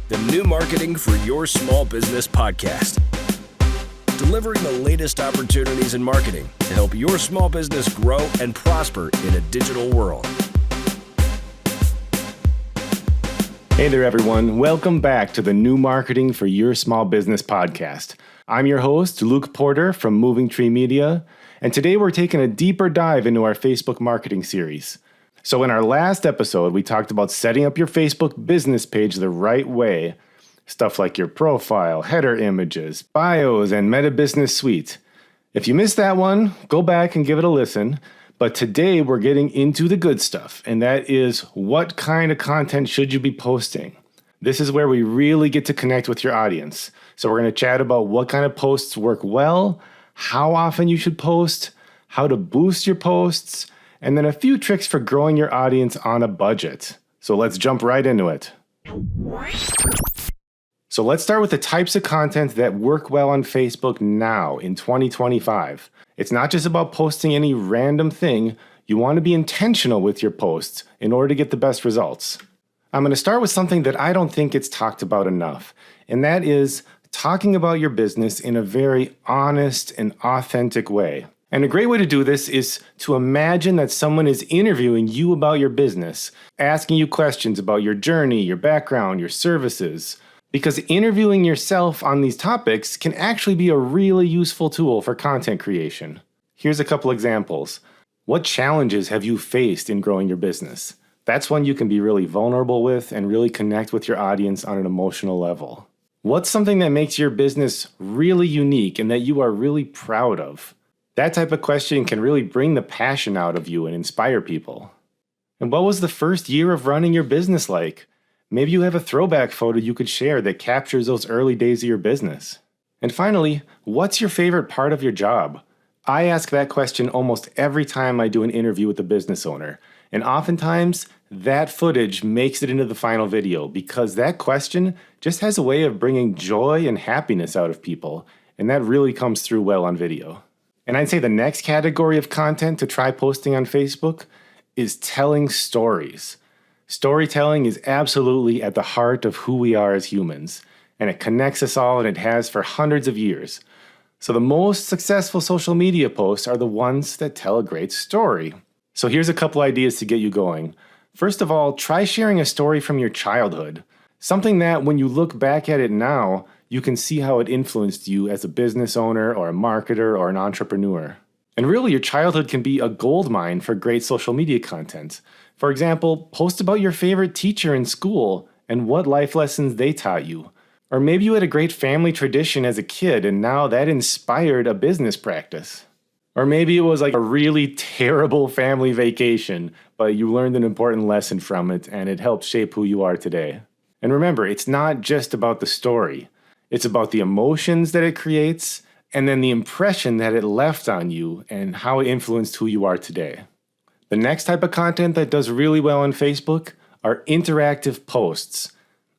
the New Marketing for Your Small Business podcast. Delivering the latest opportunities in marketing to help your small business grow and prosper in a digital world. Hey there, everyone. Welcome back to the New Marketing for Your Small Business podcast. I'm your host, Luke Porter from Moving Tree Media, and today we're taking a deeper dive into our Facebook marketing series. So in our last episode, we talked about setting up your Facebook business page the right way. Stuff like your profile, header images, bios, and Meta Business Suite. If you missed that one, go back and give it a listen. But today we're getting into the good stuff, and that is what kind of content should you be posting? This is where we really get to connect with your audience. So we're going to chat about what kind of posts work well, how often you should post, how to boost your posts, and then a few tricks for growing your audience on a budget. So let's jump right into it. So let's start with the types of content that work well on Facebook now in 2025. It's not just about posting any random thing. You want to be intentional with your posts in order to get the best results. I'm going to start with something that I don't think gets talked about enough, and that is talking about your business in a very honest and authentic way. And a great way to do this is to imagine that someone is interviewing you about your business, asking you questions about your journey, your background, your services. Because interviewing yourself on these topics can actually be a really useful tool for content creation. Here's a couple examples. What challenges have you faced in growing your business? That's one you can be really vulnerable with and really connect with your audience on an emotional level. What's something that makes your business really unique and that you are really proud of? That type of question can really bring the passion out of you and inspire people. And what was the first year of running your business like? Maybe you have a throwback photo you could share that captures those early days of your business. And finally, what's your favorite part of your job? I ask that question almost every time I do an interview with a business owner. And oftentimes, that footage makes it into the final video because that question just has a way of bringing joy and happiness out of people. And that really comes through well on video. And I'd say the next category of content to try posting on Facebook is telling stories. Storytelling is absolutely at the heart of who we are as humans, and it connects us all, and it has for hundreds of years. So the most successful social media posts are the ones that tell a great story. So here's a couple ideas to get you going. First of all, try sharing a story from your childhood. Something that when you look back at it now, you can see how it influenced you as a business owner or a marketer or an entrepreneur. And really, your childhood can be a goldmine for great social media content. For example, post about your favorite teacher in school and what life lessons they taught you. Or maybe you had a great family tradition as a kid and now that inspired a business practice. Or maybe it was like a really terrible family vacation, but you learned an important lesson from it and it helped shape who you are today. And remember, it's not just about the story. It's about the emotions that it creates and then the impression that it left on you and how it influenced who you are today. The next type of content that does really well on Facebook are interactive posts.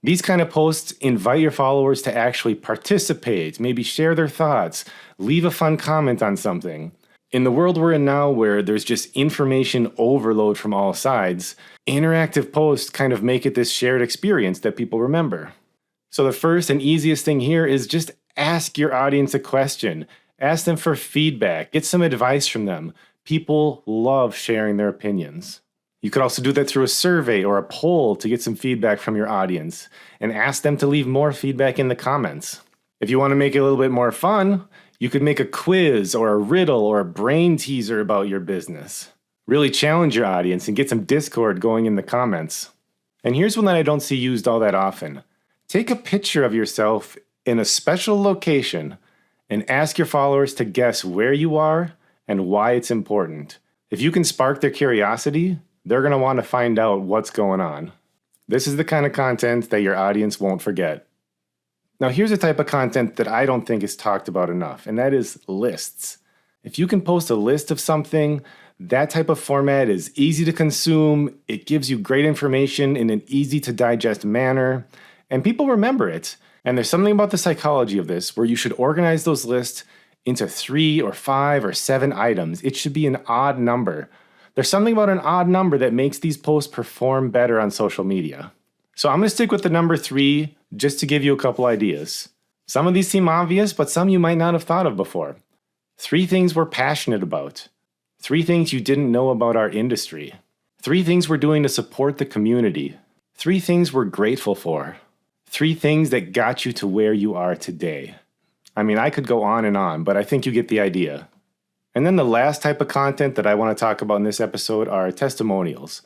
These kind of posts invite your followers to actually participate, maybe share their thoughts, leave a fun comment on something. In the world we're in now where there's just information overload from all sides, interactive posts kind of make it this shared experience that people remember. So the first and easiest thing here is just ask your audience a question. Ask them for feedback. Get some advice from them. People love sharing their opinions. You could also do that through a survey or a poll to get some feedback from your audience and ask them to leave more feedback in the comments. If you want to make it a little bit more fun, you could make a quiz or a riddle or a brain teaser about your business. Really challenge your audience and get some discord going in the comments. And here's one that I don't see used all that often. Take a picture of yourself in a special location and ask your followers to guess where you are and why it's important. If you can spark their curiosity, they're going to want to find out what's going on. This is the kind of content that your audience won't forget. Now here's a type of content that I don't think is talked about enough, and that is lists. If you can post a list of something, that type of format is easy to consume, it gives you great information in an easy to digest manner, and people remember it. And there's something about the psychology of this where you should organize those lists into 3 or 5 or 7 items. It should be an odd number. There's something about an odd number that makes these posts perform better on social media. So I'm going to stick with the number 3 just to give you a couple ideas. Some of these seem obvious, but some you might not have thought of before. 3 things we're passionate about. 3 things you didn't know about our industry. 3 things we're doing to support the community. 3 things we're grateful for. 3 things that got you to where you are today. I mean, I could go on, but I think you get the idea. And then the last type of content that I want to talk about in this episode are testimonials.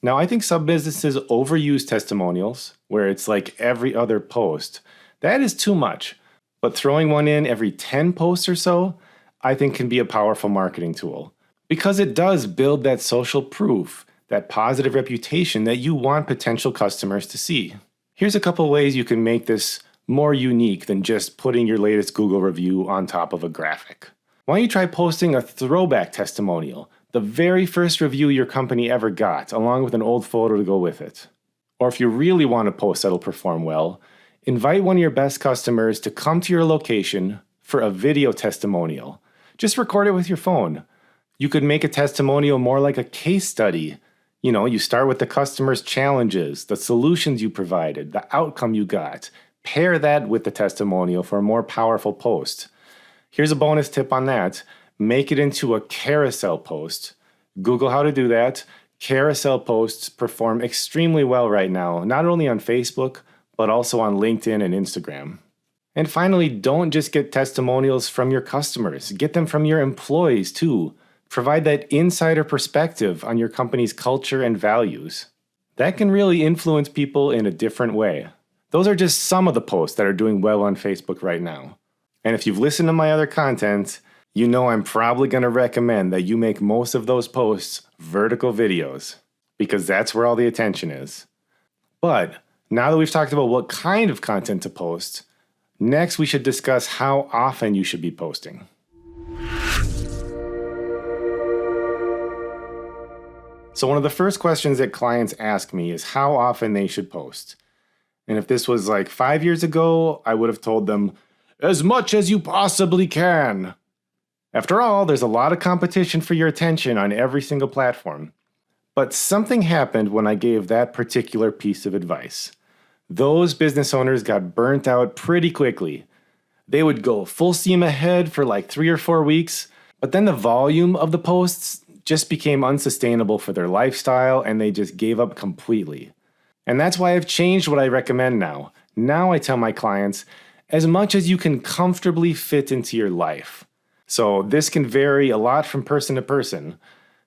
Now, I think some businesses overuse testimonials, where it's like every other post. That is too much. But throwing one in every 10 posts or so, I think can be a powerful marketing tool. Because it does build that social proof, that positive reputation that you want potential customers to see. Here's a couple ways you can make this more unique than just putting your latest Google review on top of a graphic. Why don't you try posting a throwback testimonial, the very first review your company ever got, along with an old photo to go with it? Or if you really want a post that'll perform well, invite one of your best customers to come to your location for a video testimonial. Just record it with your phone. You could make a testimonial more like a case study. You start with the customer's challenges, the solutions you provided, the outcome you got. Pair that with the testimonial for a more powerful post. Here's a bonus tip on that. Make it into a carousel post. Google how to do that. Carousel posts perform extremely well right now, not only on Facebook, but also on LinkedIn and Instagram. And finally, don't just get testimonials from your customers. Get them from your employees too. Provide that insider perspective on your company's culture and values. That can really influence people in a different way. Those are just some of the posts that are doing well on Facebook right now. And if you've listened to my other content, you know I'm probably going to recommend that you make most of those posts vertical videos, because that's where all the attention is. But now that we've talked about what kind of content to post, next we should discuss how often you should be posting. So one of the first questions that clients ask me is how often they should post. And if this was like 5 years ago, I would have told them, as much as you possibly can. After all, there's a lot of competition for your attention on every single platform. But something happened when I gave that particular piece of advice. Those business owners got burnt out pretty quickly. They would go full steam ahead for like 3 or 4 weeks, but then the volume of the posts just became unsustainable for their lifestyle and they just gave up completely. And that's why I've changed what I recommend now. Now I tell my clients, as much as you can comfortably fit into your life. So this can vary a lot from person to person.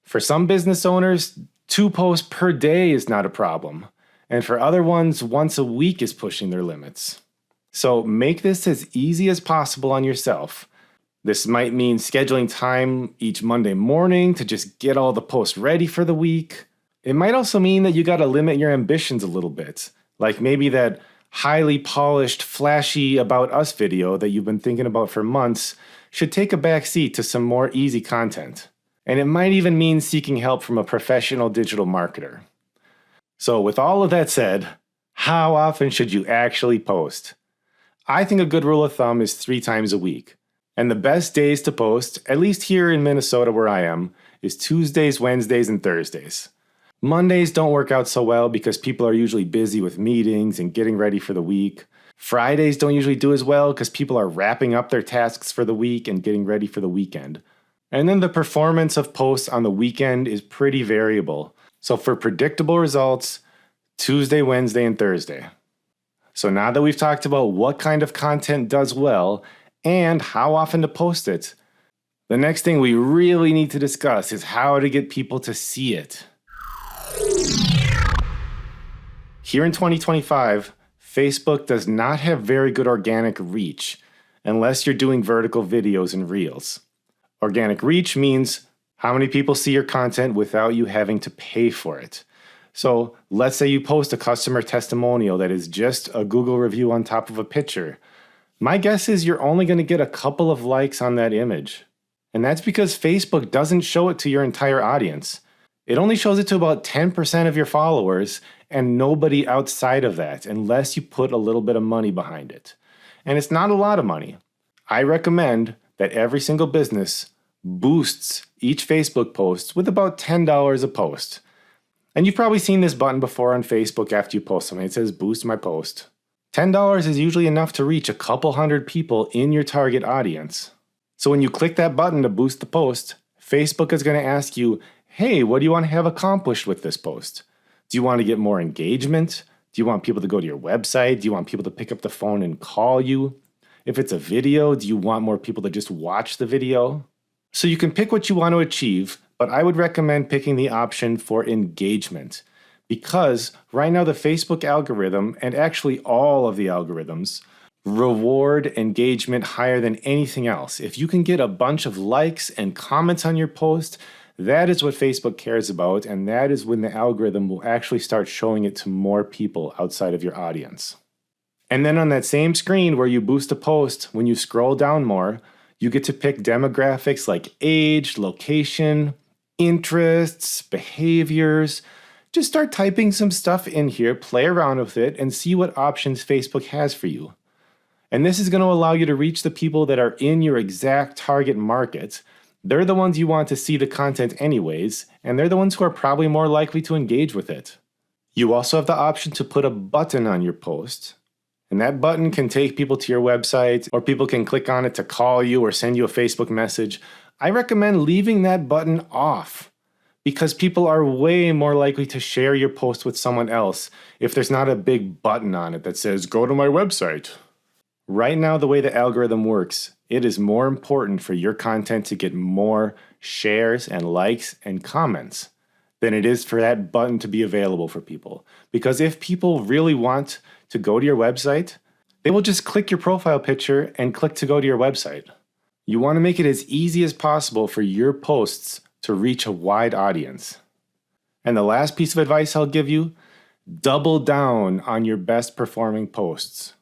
For some business owners, 2 posts per day is not a problem. And for other ones, once a week is pushing their limits. So make this as easy as possible on yourself. This might mean scheduling time each Monday morning to just get all the posts ready for the week. It might also mean that you got to limit your ambitions a little bit. Like maybe that highly polished, flashy About Us video that you've been thinking about for months should take a back seat to some more easy content. And it might even mean seeking help from a professional digital marketer. So with all of that said, how often should you actually post? I think a good rule of thumb is 3 times a week. And the best days to post, at least here in Minnesota where I am, is Tuesdays, Wednesdays, and Thursdays. Mondays don't work out so well because people are usually busy with meetings and getting ready for the week. Fridays don't usually do as well because people are wrapping up their tasks for the week and getting ready for the weekend. And then the performance of posts on the weekend is pretty variable. So for predictable results, Tuesday, Wednesday, and Thursday. So now that we've talked about what kind of content does well and how often to post it, the next thing we really need to discuss is how to get people to see it. Here in 2025, Facebook does not have very good organic reach unless you're doing vertical videos and reels. Organic reach means how many people see your content without you having to pay for it. So let's say you post a customer testimonial that is just a Google review on top of a picture. My guess is you're only going to get a couple of likes on that image. And that's because Facebook doesn't show it to your entire audience. It only shows it to about 10% of your followers and nobody outside of that unless you put a little bit of money behind it. And it's not a lot of money. I recommend that every single business boosts each Facebook post with about $10 a post. And you've probably seen this button before on Facebook after you post something. It says boost my post. $10 is usually enough to reach a couple hundred people in your target audience. So when you click that button to boost the post, Facebook is going to ask you, hey, what do you want to have accomplished with this post? Do you want to get more engagement? Do you want people to go to your website? Do you want people to pick up the phone and call you? If it's a video, do you want more people to just watch the video? So you can pick what you want to achieve, but I would recommend picking the option for engagement. Because right now the Facebook algorithm, and actually all of the algorithms, reward engagement higher than anything else. If you can get a bunch of likes and comments on your post, that is what Facebook cares about, and that is when the algorithm will actually start showing it to more people outside of your audience. And then on that same screen where you boost a post, when you scroll down more, you get to pick demographics like age, location, interests, behaviors. Just start typing some stuff in here, play around with it, and see what options Facebook has for you. And this is going to allow you to reach the people that are in your exact target market. They're the ones you want to see the content anyways, and they're the ones who are probably more likely to engage with it. You also have the option to put a button on your post. And that button can take people to your website, or people can click on it to call you or send you a Facebook message. I recommend leaving that button off because people are way more likely to share your post with someone else if there's not a big button on it that says, go to my website. Right now, the way the algorithm works, it is more important for your content to get more shares and likes and comments than it is for that button to be available for people. Because if people really want to go to your website, they will just click your profile picture and click to go to your website. You want to make it as easy as possible for your posts to reach a wide audience. And the last piece of advice I'll give you, double down on your best performing posts.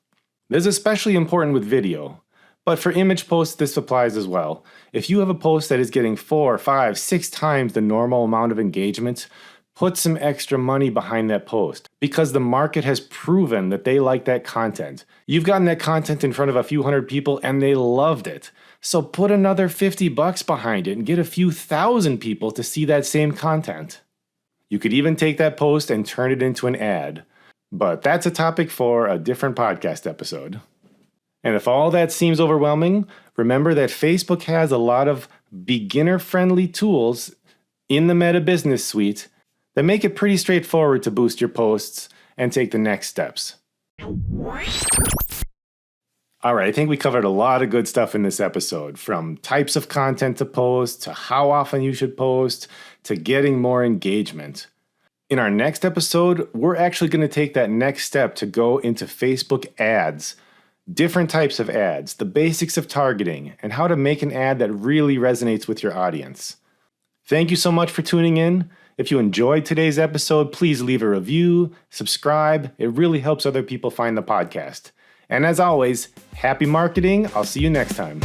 This is especially important with video, but for image posts this applies as well. If you have a post that is getting 4, 5, 6 times the normal amount of engagement, put some extra money behind that post because the market has proven that they like that content. You've gotten that content in front of a few hundred people and they loved it. So put another $50 behind it and get a few thousand people to see that same content. You could even take that post and turn it into an ad. But that's a topic for a different podcast episode. And if all that seems overwhelming, remember that Facebook has a lot of beginner-friendly tools in the Meta Business Suite that make it pretty straightforward to boost your posts and take the next steps. All right, I think we covered a lot of good stuff in this episode, from types of content to post, to how often you should post, to getting more engagement. In our next episode, we're actually going to take that next step to go into Facebook ads, different types of ads, the basics of targeting, and how to make an ad that really resonates with your audience. Thank you so much for tuning in. If you enjoyed today's episode, please leave a review, subscribe. It really helps other people find the podcast. And as always, happy marketing. I'll see you next time.